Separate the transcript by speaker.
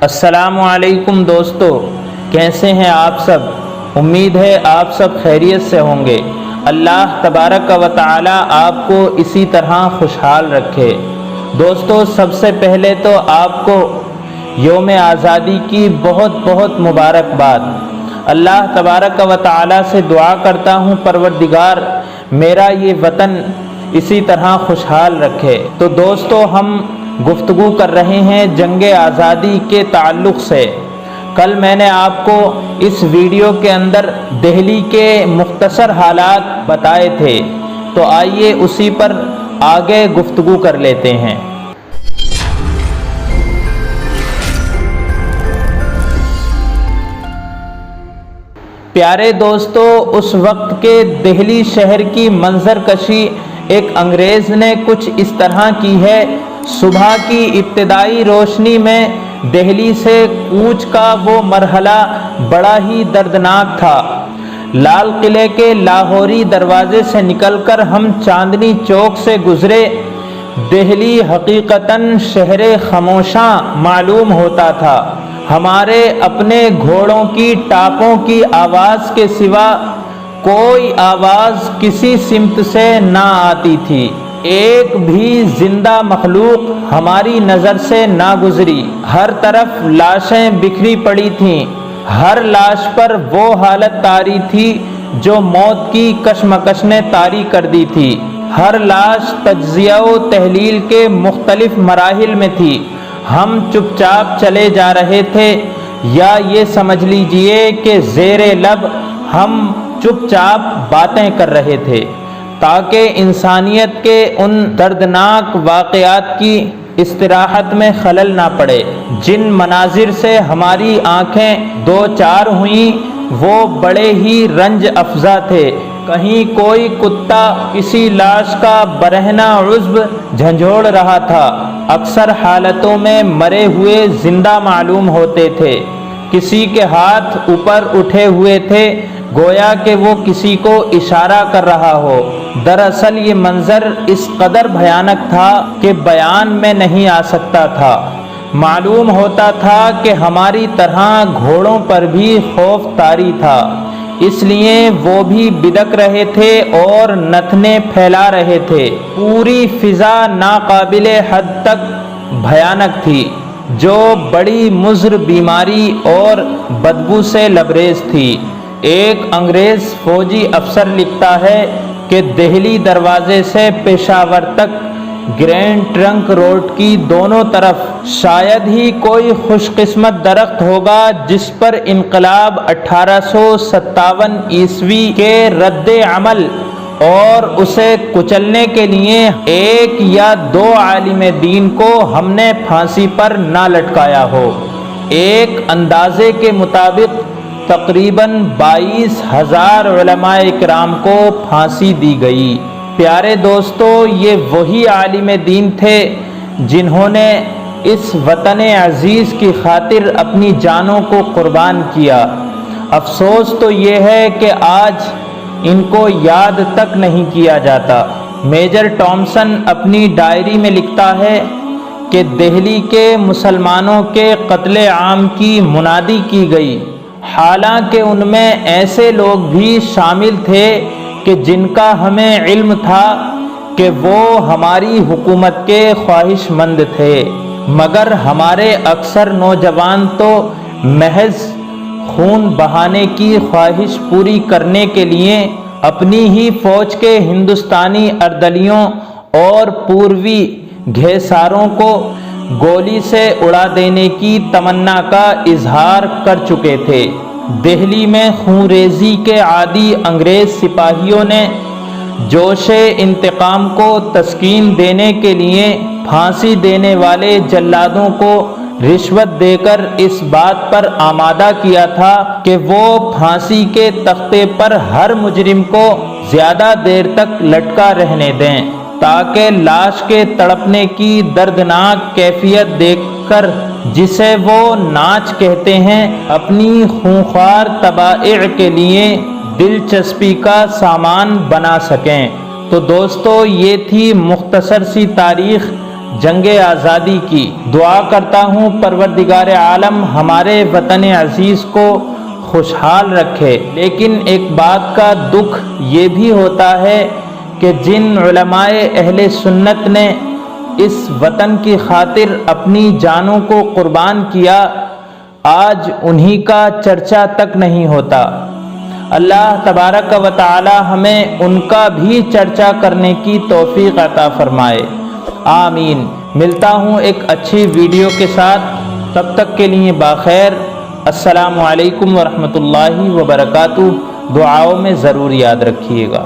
Speaker 1: السلام علیکم دوستو، کیسے ہیں آپ سب؟ امید ہے آپ سب خیریت سے ہوں گے۔ اللہ تبارک و تعالی آپ کو اسی طرح خوشحال رکھے۔ دوستو، سب سے پہلے تو آپ کو یوم آزادی کی بہت بہت مبارکباد۔ اللہ تبارک و تعالی سے دعا کرتا ہوں پروردگار میرا یہ وطن اسی طرح خوشحال رکھے۔ تو دوستو، ہم گفتگو کر رہے ہیں جنگ آزادی کے تعلق سے۔ کل میں نے آپ کو اس ویڈیو کے اندر دہلی کے مختصر حالات بتائے تھے، تو آئیے اسی پر آگے گفتگو کر لیتے ہیں۔ پیارے دوستو، اس وقت کے دہلی شہر کی منظر کشی ایک انگریز نے کچھ اس طرح کی ہے۔ صبح کی ابتدائی روشنی میں دہلی سے کوچ کا وہ مرحلہ بڑا ہی دردناک تھا۔ لال قلعے کے لاہوری دروازے سے نکل کر ہم چاندنی چوک سے گزرے۔ دہلی حقیقتاً شہر خاموشاں معلوم ہوتا تھا۔ ہمارے اپنے گھوڑوں کی ٹاپوں کی آواز کے سوا کوئی آواز کسی سمت سے نہ آتی تھی۔ ایک بھی زندہ مخلوق ہماری نظر سے نہ گزری۔ ہر طرف لاشیں بکھری پڑی تھیں۔ ہر لاش پر وہ حالت طاری تھی جو موت کی کشمکش نے طاری کر دی تھی۔ ہر لاش تجزیہ و تحلیل کے مختلف مراحل میں تھی۔ ہم چپ چاپ چلے جا رہے تھے، یا یہ سمجھ لیجئے کہ زیر لب ہم چپ چاپ باتیں کر رہے تھے، تاکہ انسانیت کے ان دردناک واقعات کی استراحت میں خلل نہ پڑے۔ جن مناظر سے ہماری آنکھیں دو چار ہوئیں وہ بڑے ہی رنج افزا تھے۔ کہیں کوئی کتا کسی لاش کا برہنہ عضو جھنجھوڑ رہا تھا۔ اکثر حالتوں میں مرے ہوئے زندہ معلوم ہوتے تھے۔ کسی کے ہاتھ اوپر اٹھے ہوئے تھے، گویا کہ وہ کسی کو اشارہ کر رہا ہو۔ دراصل یہ منظر اس قدر بھیانک تھا کہ بیان میں نہیں آ سکتا تھا۔ معلوم ہوتا تھا کہ ہماری طرح گھوڑوں پر بھی خوف طاری تھا، اس لیے وہ بھی بدک رہے تھے اور نتنے پھیلا رہے تھے۔ پوری فضا ناقابل حد تک بھیانک تھی، جو بڑی مضر بیماری اور بدبو سے لبریز تھی۔ ایک انگریز فوجی افسر لکھتا ہے کہ دہلی دروازے سے پشاور تک گرینڈ ٹرنک روڈ کی دونوں طرف شاید ہی کوئی خوش قسمت درخت ہوگا جس پر انقلاب 1857 عیسوی کے رد عمل اور اسے کچلنے کے لیے ایک یا دو عالم دین کو ہم نے پھانسی پر نہ لٹکایا ہو۔ ایک اندازے کے مطابق تقریباً 22,000 علماء کرام کو پھانسی دی گئی۔ پیارے دوستو، یہ وہی عالم دین تھے جنہوں نے اس وطن عزیز کی خاطر اپنی جانوں کو قربان کیا۔ افسوس تو یہ ہے کہ آج ان کو یاد تک نہیں کیا جاتا۔ میجر ٹامسن اپنی ڈائری میں لکھتا ہے کہ دہلی کے مسلمانوں کے قتل عام کی منادی کی گئی، حالانکہ ان میں ایسے لوگ بھی شامل تھے کہ جن کا ہمیں علم تھا کہ وہ ہماری حکومت کے خواہش مند تھے، مگر ہمارے اکثر نوجوان تو محض خون بہانے کی خواہش پوری کرنے کے لیے اپنی ہی فوج کے ہندوستانی اردلیوں اور پوروی گھیساروں کو گولی سے اڑا دینے کی تمنا کا اظہار کر چکے تھے۔ دہلی میں خونریزی کے عادی انگریز سپاہیوں نے جوش انتقام کو تسکین دینے کے لیے پھانسی دینے والے جلادوں کو رشوت دے کر اس بات پر آمادہ کیا تھا کہ وہ پھانسی کے تختے پر ہر مجرم کو زیادہ دیر تک لٹکا رہنے دیں، تاکہ لاش کے تڑپنے کی دردناک کیفیت دیکھ کر، جسے وہ ناچ کہتے ہیں، اپنی خونخوار طبائع کے لیے دلچسپی کا سامان بنا سکیں۔ تو دوستو، یہ تھی مختصر سی تاریخ جنگ آزادی کی۔ دعا کرتا ہوں پروردگار عالم ہمارے وطن عزیز کو خوشحال رکھے۔ لیکن ایک بات کا دکھ یہ بھی ہوتا ہے کہ جن علماء اہل سنت نے اس وطن کی خاطر اپنی جانوں کو قربان کیا، آج انہی کا چرچا تک نہیں ہوتا۔ اللہ تبارک و تعالی ہمیں ان کا بھی چرچا کرنے کی توفیق عطا فرمائے، آمین۔ ملتا ہوں ایک اچھی ویڈیو کے ساتھ، تب تک کے لیے بخیر۔ السلام علیکم ورحمۃ اللہ وبرکاتہ۔ دعاؤں میں ضرور یاد رکھیے گا۔